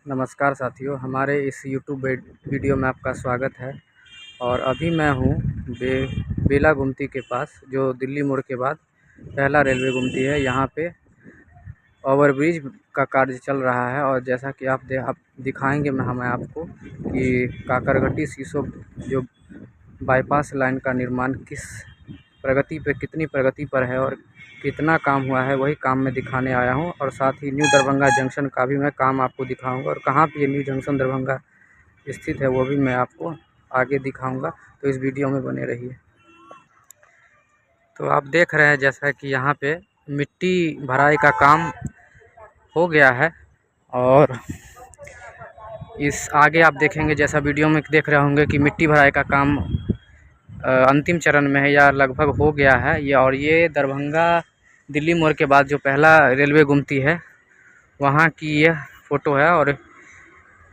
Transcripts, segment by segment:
नमस्कार साथियों, हमारे इस यूट्यूब वीडियो में आपका स्वागत है। और अभी मैं हूँ बेला गुमती के पास, जो दिल्ली मोड़ के बाद पहला रेलवे गुमती है। यहाँ पे ओवरब्रिज का कार्य चल रहा है और जैसा कि आप दिखाएंगे हमें आपको कि काकरघटी सीसो जो बाईपास लाइन का निर्माण कितनी प्रगति पर है और कितना काम हुआ है, वही काम मैं दिखाने आया हूं। और साथ ही न्यू दरभंगा जंक्शन का भी मैं काम आपको दिखाऊंगा और कहाँ पे ये न्यू जंक्शन दरभंगा स्थित है वो भी मैं आपको आगे दिखाऊंगा। तो इस वीडियो में बने रहिए। तो आप देख रहे हैं जैसा कि यहाँ पे मिट्टी भराई का काम हो गया है और इस आगे आप देखेंगे, जैसा वीडियो में देख रहे होंगे कि मिट्टी भराई का काम अंतिम चरण में है या लगभग हो गया है। ये दरभंगा दिल्ली मोड़ के बाद जो पहला रेलवे गुमती है वहाँ की यह फ़ोटो है। और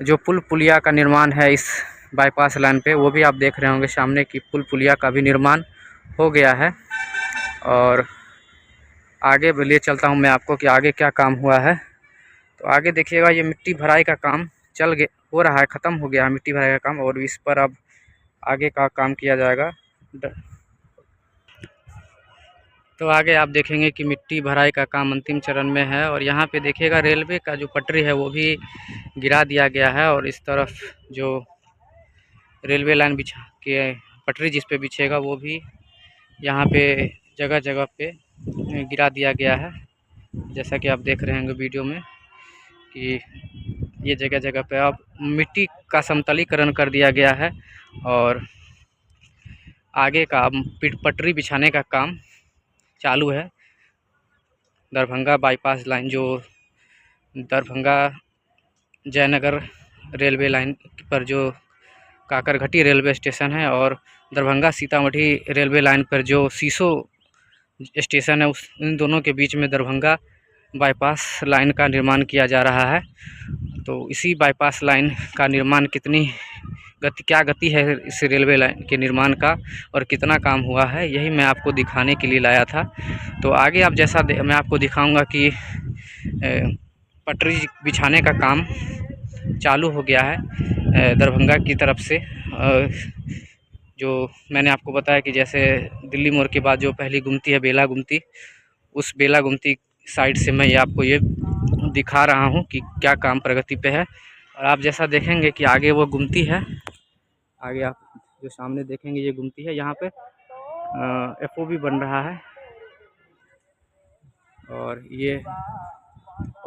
जो पुल पुलिया का निर्माण है इस बाईपास लाइन पे, वो भी आप देख रहे होंगे सामने की पुल पुलिया का भी निर्माण हो गया है। और आगे लिए चलता हूँ मैं आपको कि आगे क्या काम हुआ है। तो आगे देखिएगा, ये मिट्टी भराई का काम हो रहा है, ख़त्म हो गया है मिट्टी भराई का काम। और इस पर अब आगे का काम किया जाएगा। तो आगे आप देखेंगे कि मिट्टी भराई का काम अंतिम चरण में है। और यहाँ पे देखिएगा रेलवे का जो पटरी है वो भी गिरा दिया गया है। और इस तरफ जो रेलवे लाइन बिछा के पटरी जिस पे बिछेगा वो भी यहाँ पे जगह जगह पे गिरा दिया गया है। जैसा कि आप देख रहे होंगे वीडियो में कि ये जगह जगह पे अब मिट्टी का समतलीकरण कर दिया गया है। और आगे का पटरी बिछाने का काम चालू है। दरभंगा बाईपास लाइन जो दरभंगा जयनगर रेलवे लाइन पर जो काकरघटी रेलवे स्टेशन है और दरभंगा सीतामढ़ी रेलवे लाइन पर जो सीसो स्टेशन है, इन दोनों के बीच में दरभंगा बाईपास लाइन का निर्माण किया जा रहा है। तो इसी बाईपास लाइन का निर्माण क्या गति है इस रेलवे लाइन के निर्माण का और कितना काम हुआ है, यही मैं आपको दिखाने के लिए लाया था। तो आगे आप मैं आपको दिखाऊंगा कि पटरी बिछाने का काम चालू हो गया है दरभंगा की तरफ से। जो मैंने आपको बताया कि जैसे दिल्ली मोड़ के बाद जो पहली गुमती है बेला गुमती, उस बेला गुमती साइड से मैं आपको ये दिखा रहा हूँ कि क्या काम प्रगति पे है। और आप जैसा देखेंगे कि आगे वो गुमती है, आगे आप जो सामने देखेंगे ये गुमती है। यहाँ पे FOB बन रहा है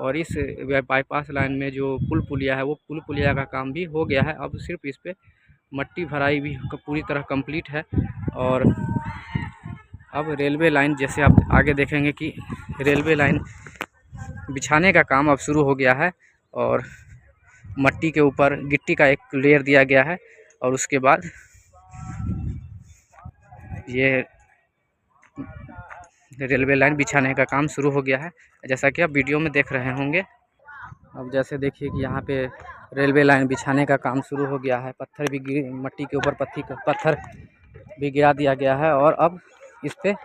और इस बाईपास लाइन में जो पुल पुलिया है वो पुल पुलिया का काम भी हो गया है। अब सिर्फ इस पे मट्टी भराई भी पूरी तरह कंप्लीट है। और अब रेलवे लाइन जैसे आप आगे देखेंगे कि रेलवे लाइन बिछाने का काम अब शुरू हो गया है। और मट्टी के ऊपर गिट्टी का एक लेयर दिया गया है और उसके बाद ये रेलवे लाइन बिछाने का काम शुरू हो गया है, जैसा कि आप वीडियो में देख रहे होंगे। अब जैसे देखिए कि यहाँ पे रेलवे लाइन बिछाने का काम शुरू हो गया है। मट्टी के ऊपर पत्थर भी गिरा दिया गया है। और अब इस पे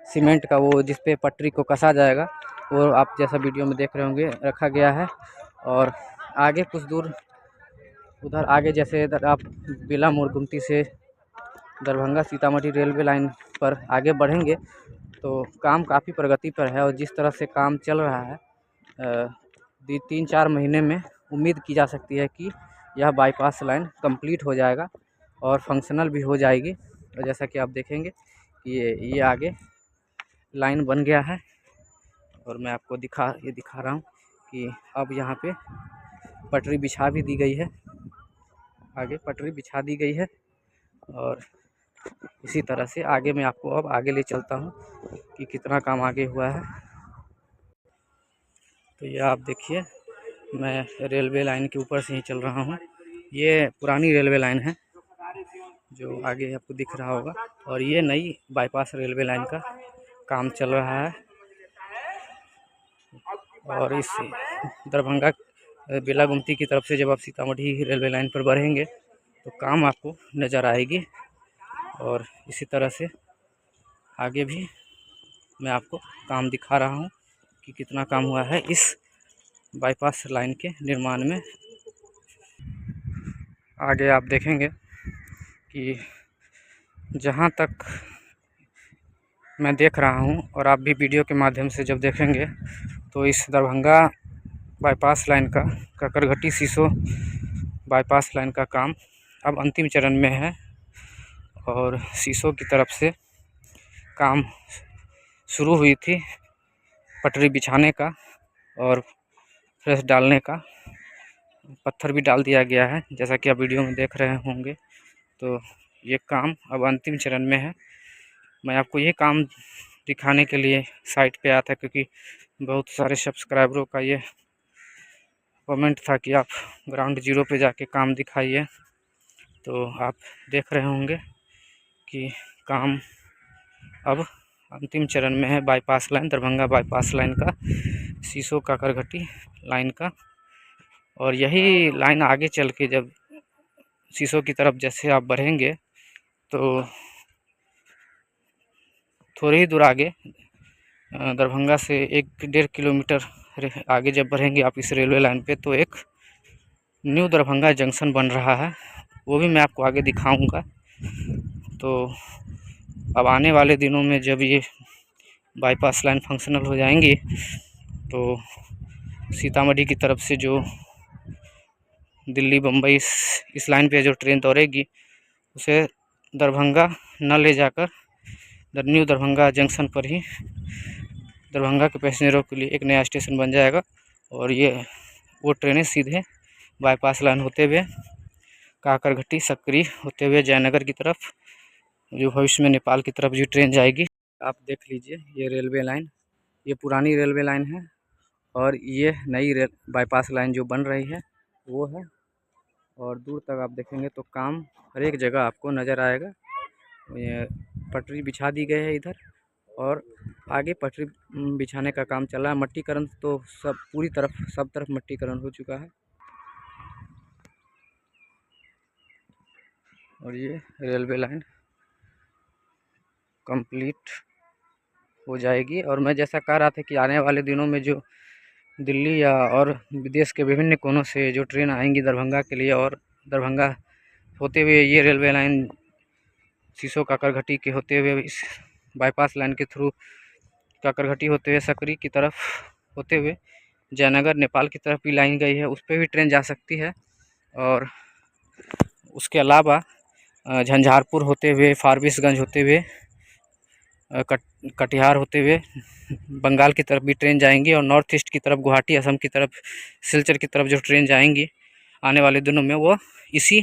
सीमेंट का वो जिस पे पटरी को कसा जाएगा वो आप जैसा वीडियो में देख रहे होंगे रखा गया है। और आगे कुछ दूर उधर आगे जैसे इधर आप बेला मोड़ गुमती से दरभंगा सीतामढ़ी रेलवे लाइन पर आगे बढ़ेंगे तो काम काफ़ी प्रगति पर है। और जिस तरह से काम चल रहा है 3-4 महीने में उम्मीद की जा सकती है कि यह बाईपास लाइन कंप्लीट हो जाएगा और फंक्शनल भी हो जाएगी। और जैसा कि आप देखेंगे कि ये आगे लाइन बन गया है। और मैं आपको दिखा रहा हूँ कि अब यहाँ पे पटरी बिछा भी दी गई है, आगे पटरी बिछा दी गई है। और इसी तरह से आगे मैं आपको अब आगे ले चलता हूँ कि कितना काम आगे हुआ है। तो ये आप देखिए, मैं रेलवे लाइन के ऊपर से ही चल रहा हूँ। ये पुरानी रेलवे लाइन है जो आगे आपको दिख रहा होगा। और ये नई बाईपास रेलवे लाइन का काम चल रहा है। और इस दरभंगा बेला गुमती की तरफ से जब आप सीतामढ़ी रेलवे लाइन पर बढ़ेंगे तो काम आपको नज़र आएगी। और इसी तरह से आगे भी मैं आपको काम दिखा रहा हूँ कि कितना काम हुआ है इस बाईपास लाइन के निर्माण में। आगे आप देखेंगे कि जहाँ तक मैं देख रहा हूँ और आप भी वीडियो के माध्यम से जब देखेंगे तो इस दरभंगा बाईपास लाइन का काकरघटी सीसो बाईपास लाइन का काम अब अंतिम चरण में है और सीसो की तरफ से काम शुरू हुई थी पटरी बिछाने का और फ्रेश डालने का। पत्थर भी डाल दिया गया है जैसा कि आप वीडियो में देख रहे होंगे। तो ये काम अब अंतिम चरण में है। मैं आपको ये काम दिखाने के लिए साइट पे आया था क्योंकि बहुत सारे सब्सक्राइबरों का ये कमेंट था कि आप ग्राउंड जीरो पे जाके काम दिखाइए। तो आप देख रहे होंगे कि काम अब अंतिम चरण में है bypass line, Darbhanga bypass line का, सीसो काकरघटी लाइन का। और यही लाइन आगे चल के जब सीसो की तरफ जैसे आप बढ़ेंगे तो थोड़ी ही दूर आगे दरभंगा से 1-1.5 किलोमीटर आगे जब बढ़ेंगे आप इस रेलवे लाइन पे तो एक न्यू दरभंगा जंक्शन बन रहा है, वो भी मैं आपको आगे दिखाऊंगा। तो अब आने वाले दिनों में जब ये बाईपास लाइन फंक्शनल हो जाएंगी तो सीतामढ़ी की तरफ से जो दिल्ली बम्बई इस लाइन पे जो ट्रेन दौड़ेगी उसे दरभंगा न ले जाकर न्यू दरभंगा जंक्शन पर ही दरभंगा के पैसेंजरों के लिए एक नया स्टेशन बन जाएगा और ये वो ट्रेनें सीधे बाईपास लाइन होते हुए काकरघटी सकरी होते हुए जयनगर की तरफ, जो भविष्य में नेपाल की तरफ जो ट्रेन जाएगी। आप देख लीजिए ये रेलवे लाइन, ये पुरानी रेलवे लाइन है और ये नई बाईपास लाइन जो बन रही है वो है। और दूर तक आप देखेंगे तो काम हर एक जगह आपको नज़र आएगा। ये पटरी बिछा दी गई है इधर और आगे पटरी बिछाने का काम चल रहा है। मट्टीकरण तो सब पूरी तरफ सब तरफ मट्टीकरण हो चुका है और ये रेलवे लाइन कंप्लीट हो जाएगी। और मैं जैसा कह रहा था कि आने वाले दिनों में जो दिल्ली या और विदेश के विभिन्न कोनों से जो ट्रेन आएंगी दरभंगा के लिए और दरभंगा होते हुए ये रेलवे लाइन सीसो काकरघटी के होते हुए इस बाईपास लाइन के थ्रू काकरघटी होते हुए सकरी की तरफ होते हुए जयनगर नेपाल की तरफ भी लाइन गई है, उस पर भी ट्रेन जा सकती है। और उसके अलावा झंझारपुर होते हुए फारबिसगंज होते हुए कटिहार होते हुए बंगाल की तरफ भी ट्रेन जाएंगी और नॉर्थ ईस्ट की तरफ गुवाहाटी असम की तरफ सिलचर की तरफ जो ट्रेन जाएंगी आने वाले दिनों में वो इसी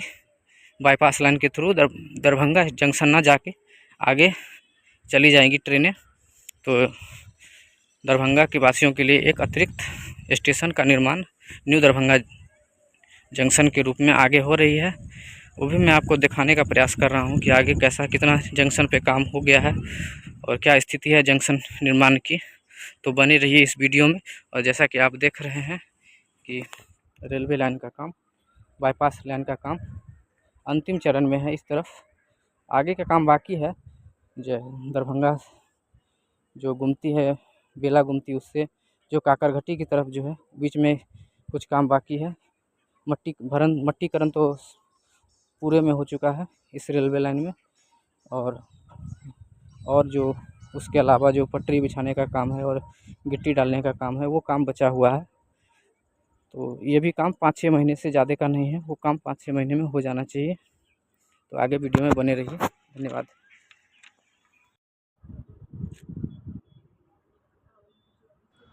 बाईपास लाइन के थ्रू दरभंगा जंक्शन ना जाके आगे चली जाएंगी ट्रेनें। तो दरभंगा के वासियों के लिए एक अतिरिक्त स्टेशन का निर्माण न्यू दरभंगा जंक्शन के रूप में आगे हो रही है, वो भी मैं आपको दिखाने का प्रयास कर रहा हूँ कि आगे कैसा कितना जंक्शन पे काम हो गया है और क्या स्थिति है जंक्शन निर्माण की। तो बने रहिए इस वीडियो में। और जैसा कि आप देख रहे हैं कि रेलवे लाइन का काम, बाईपास लाइन का काम अंतिम चरण में है। इस तरफ आगे का काम बाकी है, जो दरभंगा जो गुमती है बेला गुमती उससे जो काकरघटी की तरफ जो है बीच में कुछ काम बाकी है। मट्टीकरण तो पूरे में हो चुका है इस रेलवे लाइन में और जो उसके अलावा जो पटरी बिछाने का काम है और गिट्टी डालने का काम है वो काम बचा हुआ है। तो ये भी काम 5-6 महीने से ज़्यादा का नहीं है, वो काम 5-6 महीने में हो जाना चाहिए। तो आगे वीडियो में बने रहिए। धन्यवाद।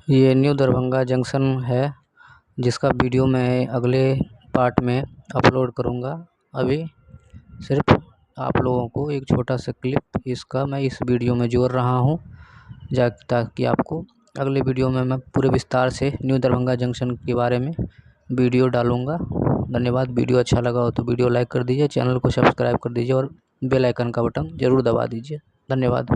ये न्यू दरभंगा जंक्शन है जिसका वीडियो मैं अगले पार्ट में अपलोड करूँगा। अभी सिर्फ आप लोगों को एक छोटा सा क्लिप इसका मैं इस वीडियो में जोड़ रहा हूँ ताकि आपको अगले वीडियो में मैं पूरे विस्तार से न्यू दरभंगा जंक्शन के बारे में वीडियो डालूँगा। धन्यवाद। वीडियो अच्छा लगा हो तो वीडियो लाइक कर दीजिए, चैनल को सब्सक्राइब कर दीजिए और बेल आइकन का बटन ज़रूर दबा दीजिए। धन्यवाद।